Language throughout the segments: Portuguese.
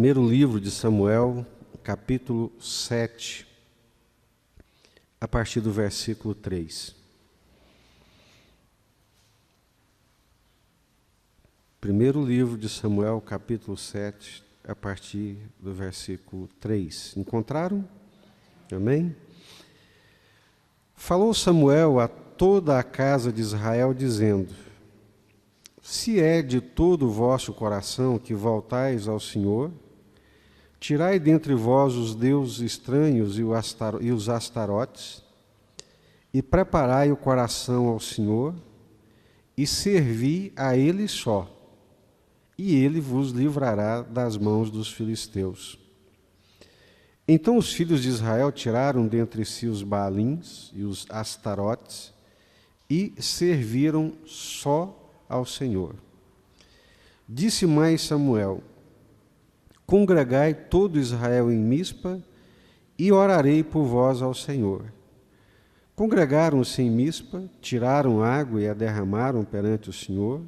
Primeiro livro de Samuel, capítulo 7, a partir do versículo 3. Primeiro livro de Samuel, capítulo 7, a partir do versículo 3. Encontraram? Amém? Falou Samuel a toda a casa de Israel, dizendo: se é de todo o vosso coração que voltais ao Senhor, tirai dentre vós os deuses estranhos e os astarotes, e preparai o coração ao Senhor, e servi a Ele só, e Ele vos livrará das mãos dos filisteus. Então os filhos de Israel tiraram dentre si os Baalins e os astarotes, e serviram só ao Senhor. Disse mais Samuel: congregai todo Israel em Mispa, e orarei por vós ao Senhor. Congregaram-se em Mispa, tiraram água e a derramaram perante o Senhor,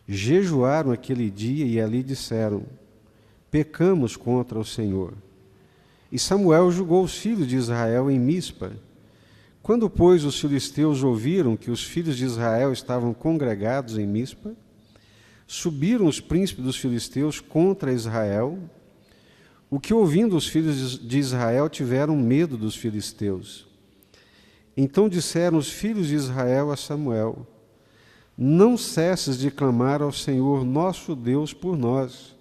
jejuaram aquele dia e ali disseram: pecamos contra o Senhor. E Samuel julgou os filhos de Israel em Mispa. Quando, pois, os filisteus ouviram que os filhos de Israel estavam congregados em Mispa, subiram os príncipes dos filisteus contra Israel, o que, ouvindo os filhos de Israel, tiveram medo dos filisteus. Então disseram os filhos de Israel a Samuel: não cesses de clamar ao Senhor nosso Deus por nós,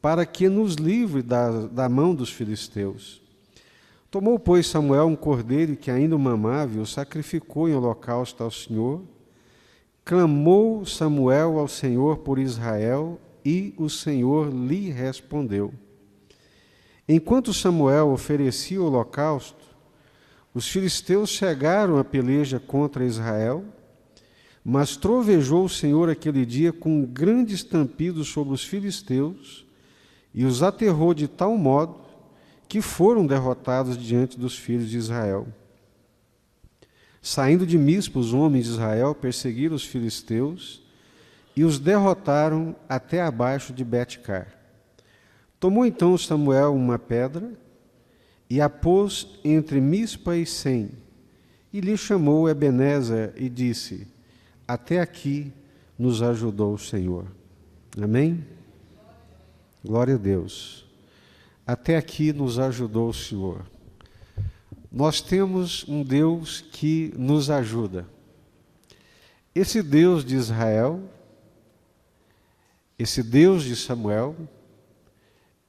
para que nos livre da mão dos filisteus. Tomou, pois, Samuel um cordeiro que ainda o mamava e o sacrificou em holocausto ao Senhor. Clamou Samuel ao Senhor por Israel, e o Senhor lhe respondeu. Enquanto Samuel oferecia o holocausto, os filisteus chegaram à peleja contra Israel, mas trovejou o Senhor aquele dia com um grande estampido sobre os filisteus, e os aterrou de tal modo que foram derrotados diante dos filhos de Israel. Saindo de Mispa, os homens de Israel perseguiram os filisteus e os derrotaram até abaixo de Bet-car. Tomou então Samuel uma pedra e a pôs entre Mispa e Sem, e lhe chamou Ebenezer e disse: até aqui nos ajudou o Senhor. Amém? Glória a Deus. Até aqui nos ajudou o Senhor. Nós temos um Deus que nos ajuda. Esse Deus de Israel, esse Deus de Samuel,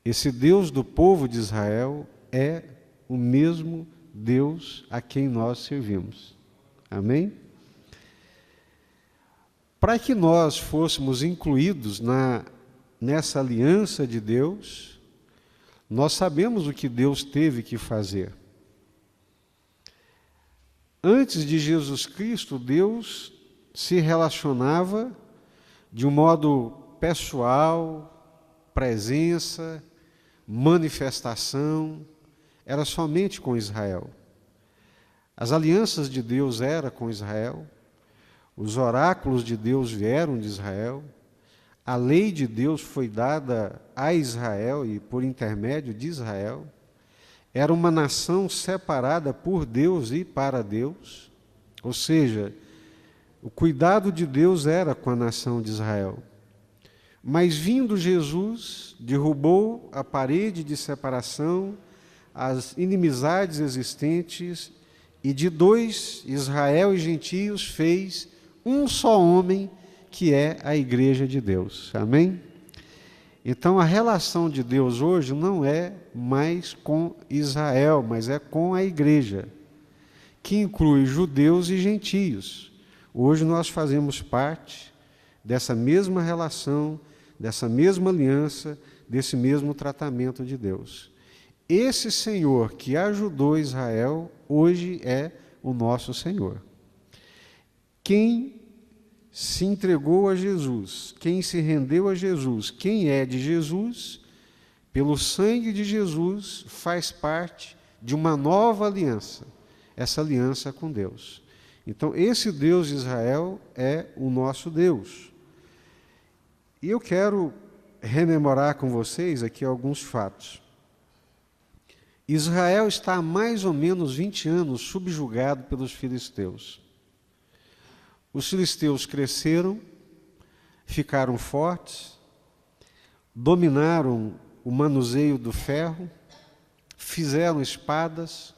esse Deus do povo de Israel é o mesmo Deus a quem nós servimos. Amém? Para que nós fôssemos incluídos nessa aliança de Deus, nós sabemos o que Deus teve que fazer. Antes de Jesus Cristo, Deus se relacionava de um modo pessoal, presença, manifestação, era somente com Israel. As alianças de Deus eram com Israel, os oráculos de Deus vieram de Israel, a lei de Deus foi dada a Israel e por intermédio de Israel. Era uma nação separada por Deus e para Deus. Ou seja, o cuidado de Deus era com a nação de Israel. Mas vindo Jesus, derrubou a parede de separação, as inimizades existentes, e de dois, Israel e gentios, fez um só homem, que é a igreja de Deus. Amém? Então a relação de Deus hoje não é mais com Israel, mas é com a igreja, que inclui judeus e gentios. Hoje nós fazemos parte dessa mesma relação, dessa mesma aliança, desse mesmo tratamento de Deus. Esse Senhor que ajudou Israel, hoje é o nosso Senhor. Quem se entregou a Jesus, quem se rendeu a Jesus, quem é de Jesus, pelo sangue de Jesus, faz parte de uma nova aliança, essa aliança com Deus. Então, esse Deus de Israel é o nosso Deus. E eu quero rememorar com vocês aqui alguns fatos. Israel está há mais ou menos 20 anos subjugado pelos filisteus. Os filisteus cresceram, ficaram fortes, dominaram o manuseio do ferro, fizeram espadas,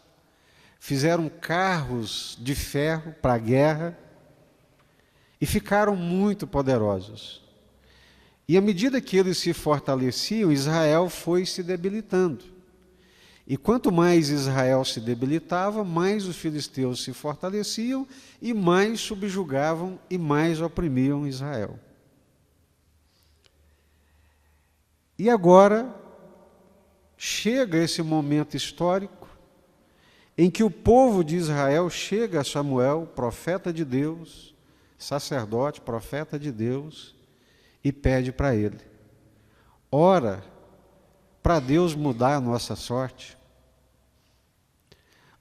fizeram carros de ferro para a guerra e ficaram muito poderosos. E à medida que eles se fortaleciam, Israel foi se debilitando. E quanto mais Israel se debilitava, mais os filisteus se fortaleciam e mais subjugavam e mais oprimiam Israel. E agora chega esse momento histórico em que o povo de Israel chega a Samuel, profeta de Deus, sacerdote, profeta de Deus, e pede para ele: ora para Deus mudar a nossa sorte,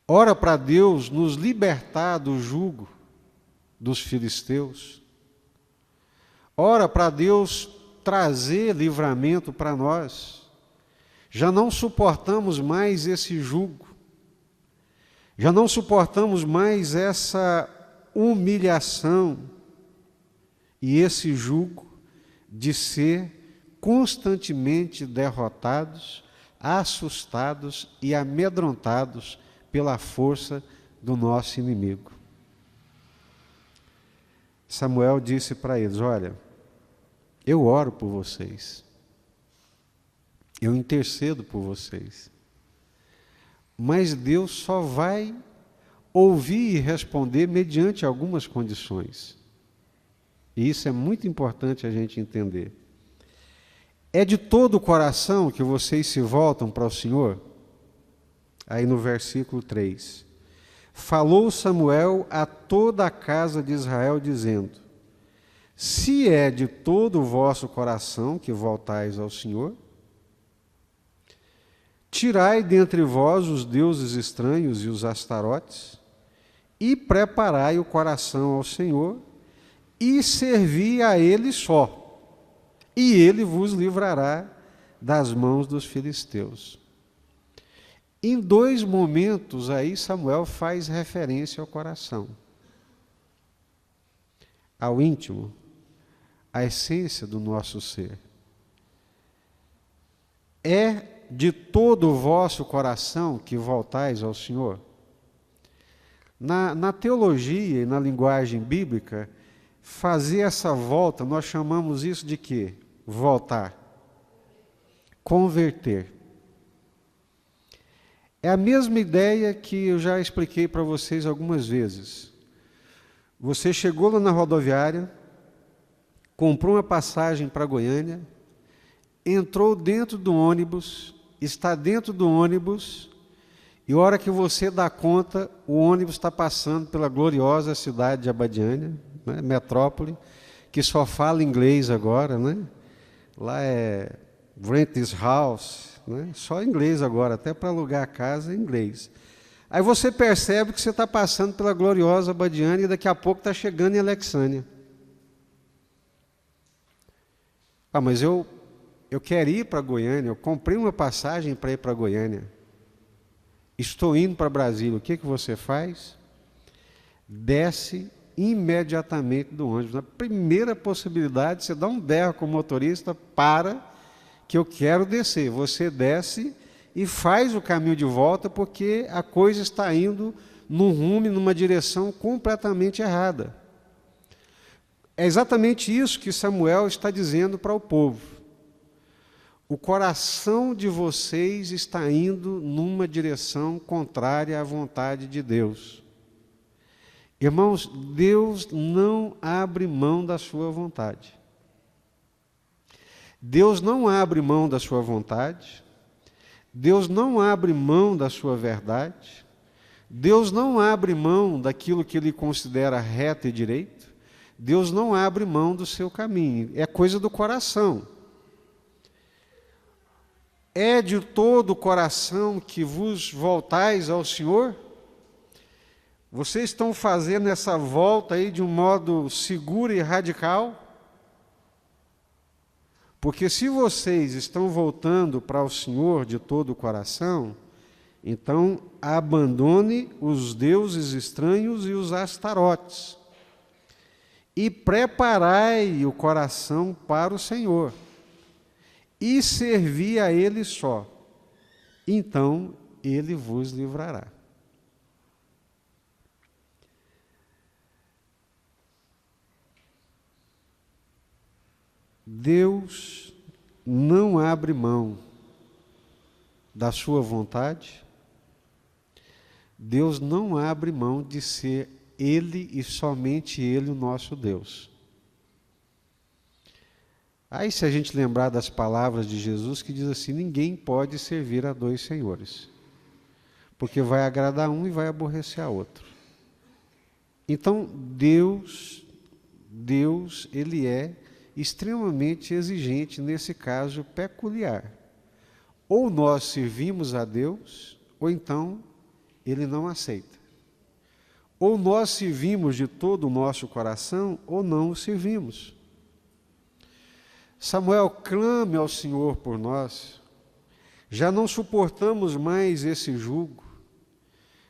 ora para Deus nos libertar do jugo dos filisteus, ora para Deus trazer livramento para nós. Já não suportamos mais esse jugo, já não suportamos mais essa humilhação e esse jugo de ser constantemente derrotados, assustados e amedrontados pela força do nosso inimigo. Samuel disse para eles: olha, eu oro por vocês, eu intercedo por vocês, mas Deus só vai ouvir e responder mediante algumas condições. E isso é muito importante a gente entender. É de todo o coração que vocês se voltam para o Senhor? Aí no versículo 3. Falou Samuel a toda a casa de Israel, dizendo: se é de todo o vosso coração que voltais ao Senhor, tirai dentre vós os deuses estranhos e os astarotes, e preparai o coração ao Senhor, e servi a Ele só, e Ele vos livrará das mãos dos filisteus. Em dois momentos aí Samuel faz referência ao coração, ao íntimo, à essência do nosso ser. É de todo o vosso coração que voltais ao Senhor? Na teologia e na linguagem bíblica, fazer essa volta, nós chamamos isso de quê? Voltar. Converter. É a mesma ideia que eu já expliquei para vocês algumas vezes. Você chegou lá na rodoviária, comprou uma passagem para Goiânia, entrou dentro do ônibus, está dentro do ônibus, e a hora que você dá conta, o ônibus está passando pela gloriosa cidade de Abadiânia, né, metrópole, que só fala inglês agora, né? Lá é Rent House, né? Só inglês agora, até para alugar a casa é inglês. Aí você percebe que você está passando pela gloriosa Abadiânia e daqui a pouco está chegando em Alexânia. Ah, mas eu quero ir para Goiânia, eu comprei uma passagem para ir para Goiânia. Estou indo para Brasília. O que você faz? Desce imediatamente do ônibus. Na primeira possibilidade, você dá um berro com o motorista, para, que eu quero descer. Você desce e faz o caminho de volta, porque a coisa está indo num rumo, numa direção completamente errada. É exatamente isso que Samuel está dizendo para o povo. O coração de vocês está indo numa direção contrária à vontade de Deus. Irmãos, Deus não abre mão da sua vontade. Deus não abre mão da sua vontade. Deus não abre mão da sua verdade. Deus não abre mão daquilo que Ele considera reto e direito. Deus não abre mão do seu caminho. É coisa do coração. É de todo o coração que vos voltais ao Senhor? Vocês estão fazendo essa volta aí de um modo seguro e radical? Porque se vocês estão voltando para o Senhor de todo o coração, então abandone os deuses estranhos e os astarotes, e preparai o coração para o Senhor, e servi a Ele só, então Ele vos livrará. Deus não abre mão da sua vontade, Deus não abre mão de ser Ele e somente Ele o nosso Deus. Aí se a gente lembrar das palavras de Jesus que diz assim, ninguém pode servir a dois senhores, porque vai agradar um e vai aborrecer a outro. Então Deus, Ele é extremamente exigente nesse caso peculiar. Ou nós servimos a Deus, ou então Ele não aceita. Ou nós servimos de todo o nosso coração, ou não o servimos. Samuel, clame ao Senhor por nós. Já não suportamos mais esse jugo.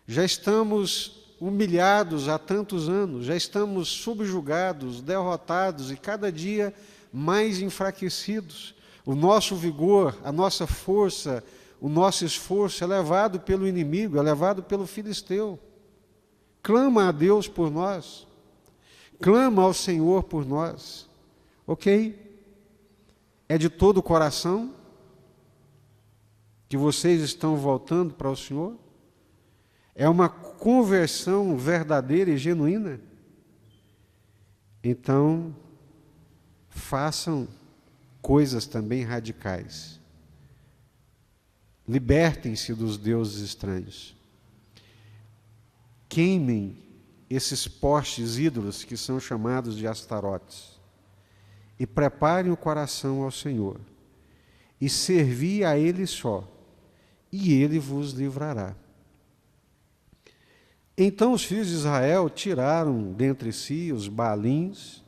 Já estamos humilhados há tantos anos, já estamos subjugados, derrotados e cada dia mais enfraquecidos. O nosso vigor, a nossa força, o nosso esforço é levado pelo inimigo, é levado pelo filisteu. Clama a Deus por nós, clama ao Senhor por nós, ok? É de todo o coração que vocês estão voltando para o Senhor? É uma conversão verdadeira e genuína? Então, façam coisas também radicais. Libertem-se dos deuses estranhos. Queimem esses postes ídolos que são chamados de astarotes. E preparem o coração ao Senhor. E servi a Ele só. E Ele vos livrará. Então os filhos de Israel tiraram dentre si os baalins,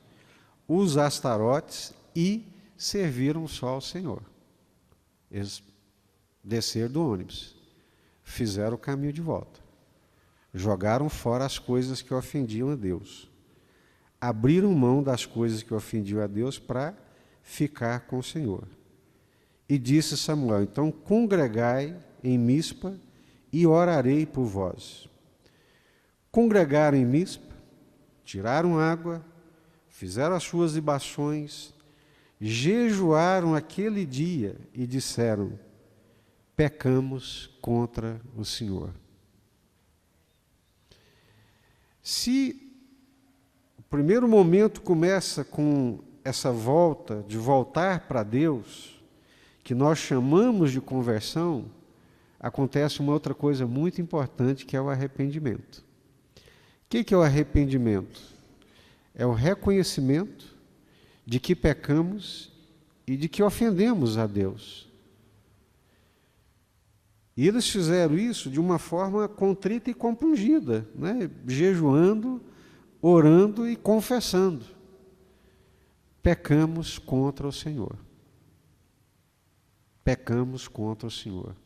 os astarotes e serviram só ao Senhor. Eles desceram do ônibus, fizeram o caminho de volta, jogaram fora as coisas que ofendiam a Deus, abriram mão das coisas que ofendiam a Deus para ficar com o Senhor. E disse Samuel, então congregai em Mispa e orarei por vós. Congregaram em Mispa, tiraram água, fizeram as suas libações, jejuaram aquele dia e disseram, pecamos contra o Senhor. Se o primeiro momento começa com essa volta, de voltar para Deus, que nós chamamos de conversão, acontece uma outra coisa muito importante, que é o arrependimento. O que é o arrependimento? É o reconhecimento de que pecamos e de que ofendemos a Deus. E eles fizeram isso de uma forma contrita e compungida, né? Jejuando, orando e confessando. Pecamos contra o Senhor. Pecamos contra o Senhor.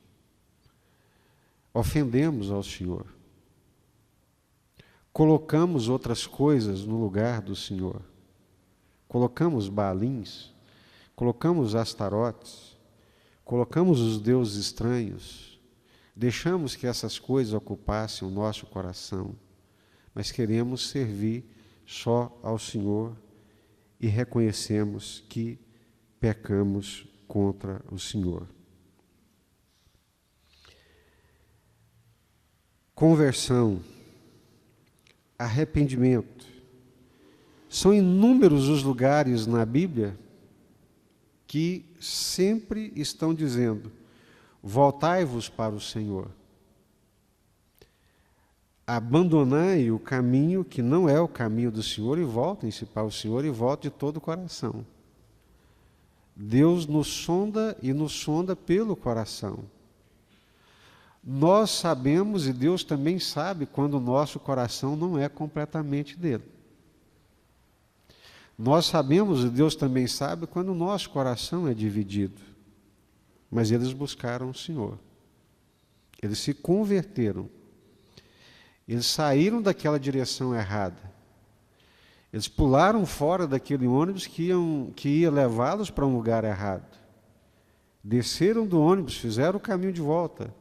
Ofendemos ao Senhor. Colocamos outras coisas no lugar do Senhor. Colocamos baalins, colocamos astarotes, colocamos os deuses estranhos, deixamos que essas coisas ocupassem o nosso coração, mas queremos servir só ao Senhor e reconhecemos que pecamos contra o Senhor. Conversão, arrependimento. São inúmeros os lugares na Bíblia que sempre estão dizendo, voltai-vos para o Senhor. Abandonai o caminho que não é o caminho do Senhor e voltem-se para o Senhor e voltem de todo o coração. Deus nos sonda e nos sonda pelo coração. Nós sabemos e Deus também sabe quando o nosso coração não é completamente dele. Nós sabemos, e Deus também sabe, quando o nosso coração é dividido. Mas eles buscaram o Senhor. Eles se converteram. Eles saíram daquela direção errada. Eles pularam fora daquele ônibus que ia levá-los para um lugar errado. Desceram do ônibus, fizeram o caminho de volta,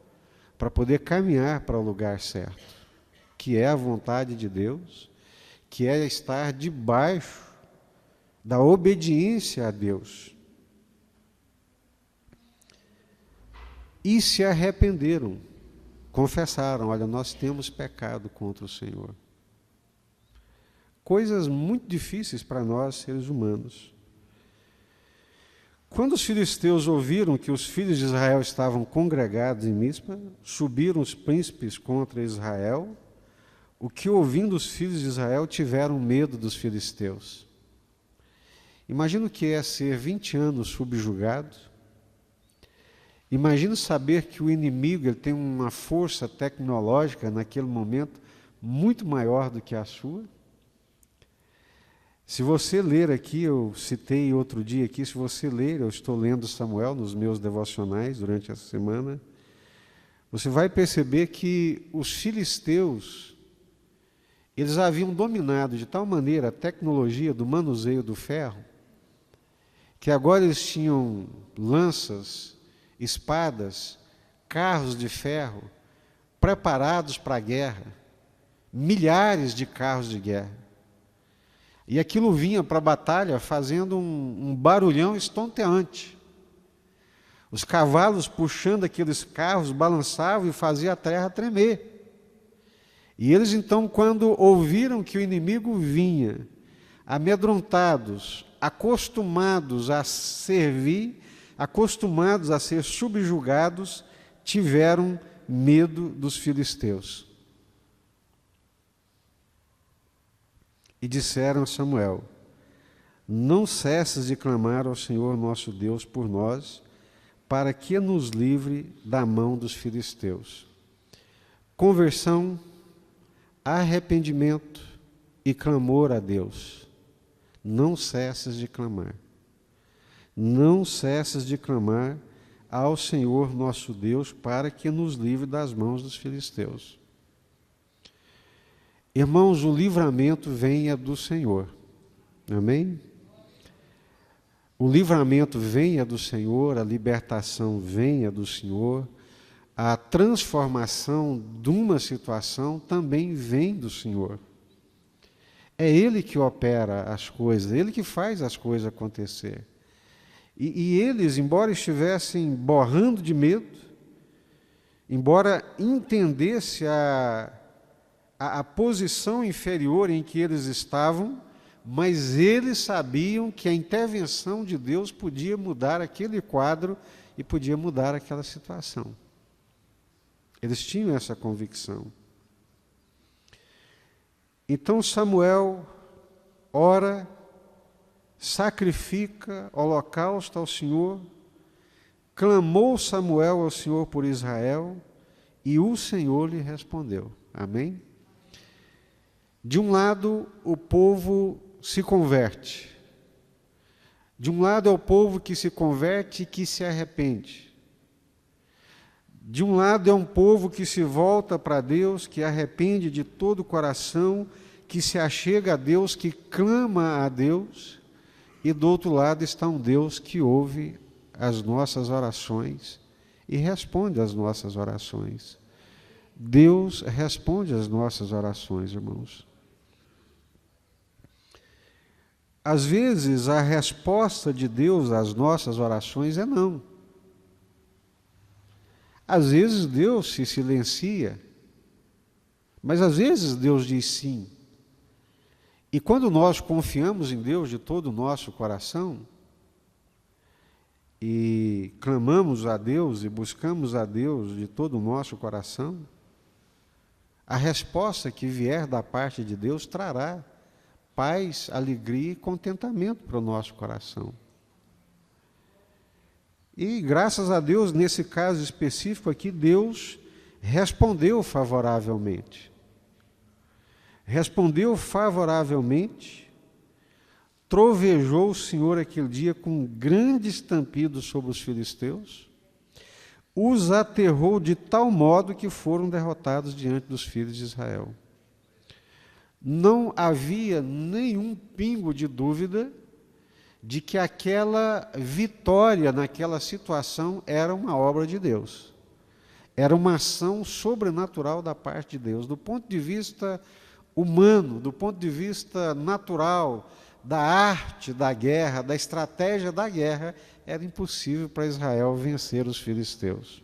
para poder caminhar para o lugar certo, que é a vontade de Deus, que é estar debaixo da obediência a Deus. E se arrependeram, confessaram: olha, nós temos pecado contra o Senhor. Coisas muito difíceis para nós, seres humanos. Quando os filisteus ouviram que os filhos de Israel estavam congregados em Mispa, subiram os príncipes contra Israel, o que, ouvindo os filhos de Israel, tiveram medo dos filisteus. Imagina o que é ser 20 anos subjugado. Imagina saber que o inimigo ele tem uma força tecnológica naquele momento muito maior do que a sua. Se você ler aqui, eu citei outro dia aqui, se você ler, eu estou lendo Samuel nos meus devocionais durante essa semana, você vai perceber que os filisteus, eles haviam dominado de tal maneira a tecnologia do manuseio do ferro, que agora eles tinham lanças, espadas, carros de ferro, preparados para a guerra, milhares de carros de guerra. E aquilo vinha para a batalha fazendo um barulhão estonteante. Os cavalos puxando aqueles carros balançavam e fazia a terra tremer. E eles então, quando ouviram que o inimigo vinha, amedrontados, acostumados a servir, acostumados a ser subjugados, tiveram medo dos filisteus. E disseram a Samuel: não cesses de clamar ao Senhor nosso Deus por nós, para que nos livre da mão dos filisteus. Conversão, arrependimento e clamor a Deus. Não cesses de clamar. Não cesses de clamar ao Senhor nosso Deus para que nos livre das mãos dos filisteus. Irmãos, o livramento vem do Senhor. Amém? O livramento vem do Senhor, a libertação vem do Senhor, a transformação de uma situação também vem do Senhor. É Ele que opera as coisas, Ele que faz as coisas acontecer. E eles, embora estivessem borrando de medo, embora entendesse a posição inferior em que eles estavam, mas eles sabiam que a intervenção de Deus podia mudar aquele quadro e podia mudar aquela situação. Eles tinham essa convicção. Então Samuel ora, sacrifica holocausto ao Senhor, clamou Samuel ao Senhor por Israel, e o Senhor lhe respondeu. Amém? De um lado, o povo se converte. De um lado é o povo que se converte e que se arrepende. De um lado é um povo que se volta para Deus, que arrepende de todo o coração, que se achega a Deus, que clama a Deus. E do outro lado está um Deus que ouve as nossas orações e responde às nossas orações. Deus responde às nossas orações, irmãos. Às vezes, a resposta de Deus às nossas orações é não. Às vezes, Deus se silencia, mas às vezes Deus diz sim. E quando nós confiamos em Deus de todo o nosso coração, e clamamos a Deus e buscamos a Deus de todo o nosso coração, a resposta que vier da parte de Deus trará paz, alegria e contentamento para o nosso coração. E graças a Deus, nesse caso específico aqui, Deus respondeu favoravelmente. Respondeu favoravelmente, trovejou o Senhor aquele dia com grande estampido sobre os filisteus, os aterrou de tal modo que foram derrotados diante dos filhos de Israel. Não havia nenhum pingo de dúvida de que aquela vitória naquela situação era uma obra de Deus. Era uma ação sobrenatural da parte de Deus. Do ponto de vista humano, do ponto de vista natural, da arte da guerra, da estratégia da guerra, era impossível para Israel vencer os filisteus.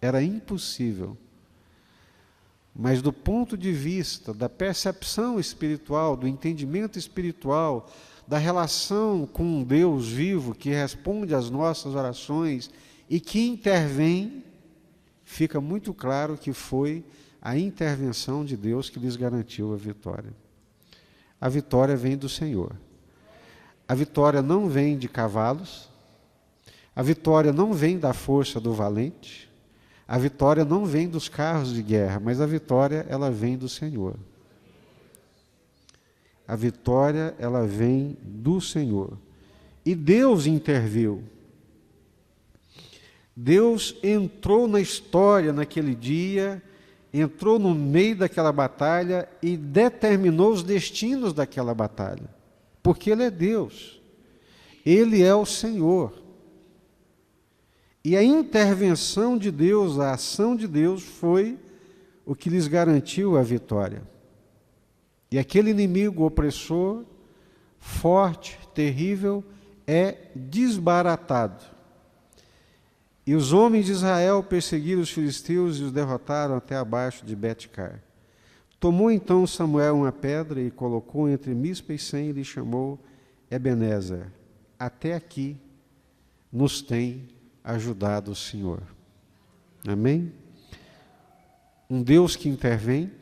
Era impossível. Mas do ponto de vista da percepção espiritual, do entendimento espiritual, da relação com um Deus vivo que responde às nossas orações e que intervém, fica muito claro que foi a intervenção de Deus que lhes garantiu a vitória. A vitória vem do Senhor. A vitória não vem de cavalos, a vitória não vem da força do valente, a vitória não vem dos carros de guerra, mas a vitória, ela vem do Senhor. A vitória, ela vem do Senhor. E Deus interviu. Deus entrou na história naquele dia, entrou no meio daquela batalha e determinou os destinos daquela batalha. Porque Ele é Deus. Ele é o Senhor. E a intervenção de Deus, a ação de Deus foi o que lhes garantiu a vitória. E aquele inimigo opressor, forte, terrível, é desbaratado. E os homens de Israel perseguiram os filisteus e os derrotaram até abaixo de Bet-car. Tomou então Samuel uma pedra e colocou entre Mispa e Sem e lhe chamou Ebenezer. Até aqui nos tem ajudado o Senhor. Amém? Um Deus que intervém,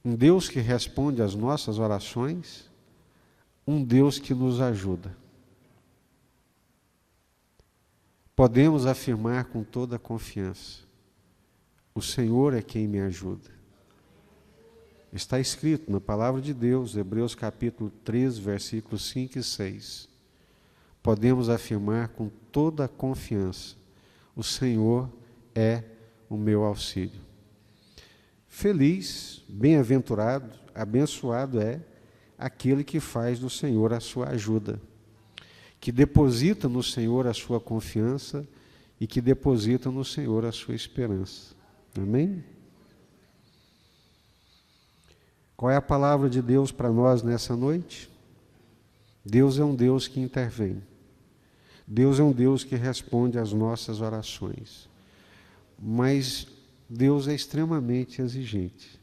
um Deus que responde às nossas orações, um Deus que nos ajuda. Podemos afirmar com toda a confiança: o Senhor é quem me ajuda. Está escrito na palavra de Deus, Hebreus capítulo 3, versículos 5 e 6. Podemos afirmar com toda a confiança: o Senhor é o meu auxílio. Feliz, bem-aventurado, abençoado é aquele que faz do Senhor a sua ajuda, que deposita no Senhor a sua confiança e que deposita no Senhor a sua esperança. Amém? Qual é a palavra de Deus para nós nessa noite? Deus é um Deus que intervém. Deus é um Deus que responde às nossas orações. Mas Deus é extremamente exigente.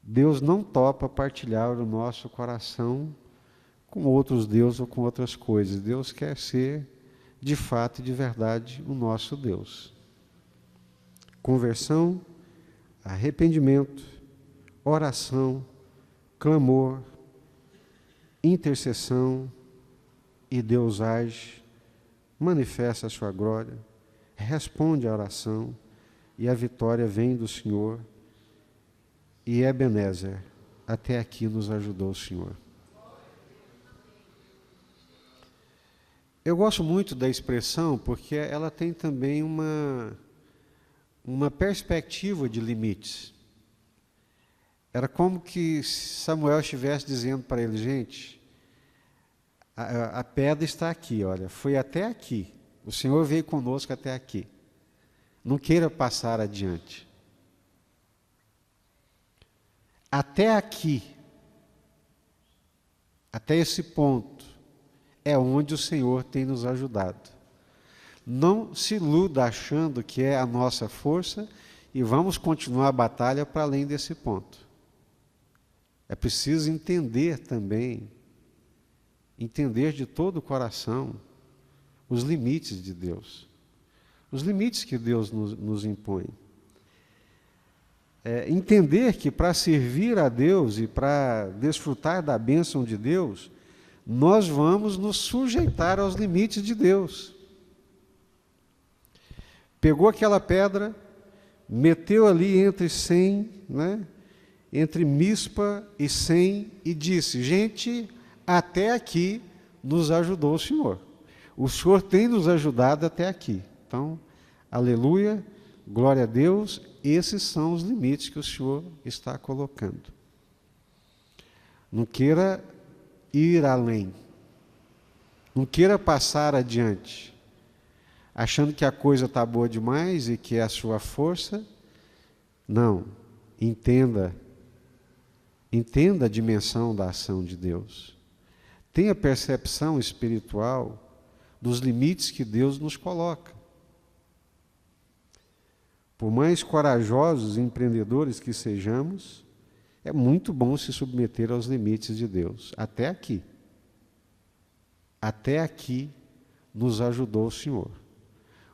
Deus não topa partilhar o nosso coração com outros deuses ou com outras coisas. Deus quer ser, de fato e de verdade, o nosso Deus. Conversão, arrependimento, oração, clamor, intercessão, e Deus age, manifesta a sua glória, responde à oração, e a vitória vem do Senhor. E Ebenezer, até aqui nos ajudou o Senhor. Eu gosto muito da expressão porque ela tem também uma perspectiva de limites. Era como que Samuel estivesse dizendo para ele: gente, a pedra está aqui, olha, foi até aqui. O Senhor veio conosco até aqui. Não queira passar adiante. Até aqui, até esse ponto, é onde o Senhor tem nos ajudado. Não se iluda achando que é a nossa força e vamos continuar a batalha para além desse ponto. É preciso entender também, entender de todo o coração os limites de Deus, os limites que Deus nos impõe. Entender que para servir a Deus e para desfrutar da bênção de Deus, nós vamos nos sujeitar aos limites de Deus. Pegou aquela pedra, meteu ali entre Sem, entre Mispa e Sem, e disse: gente, até aqui nos ajudou o Senhor. O Senhor tem nos ajudado até aqui. Então, aleluia, glória a Deus, esses são os limites que o Senhor está colocando. Não queira ir além. Não queira passar adiante, achando que a coisa está boa demais e que é a sua força. Não. Entenda a dimensão da ação de Deus. Tenha percepção espiritual dos limites que Deus nos coloca. Por mais corajosos e empreendedores que sejamos, é muito bom se submeter aos limites de Deus. Até aqui. Até aqui nos ajudou o Senhor.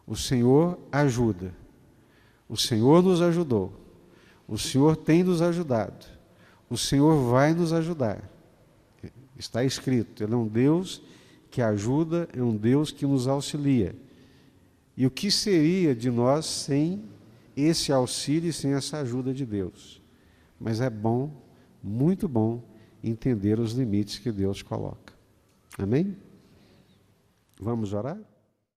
O Senhor ajuda. O Senhor nos ajudou. O Senhor tem nos ajudado. O Senhor vai nos ajudar. Está escrito, Ele é um Deus que ajuda, é um Deus que nos auxilia. E o que seria de nós sem esse auxílio e sem essa ajuda de Deus? Mas é bom, muito bom, entender os limites que Deus coloca. Amém? Vamos orar?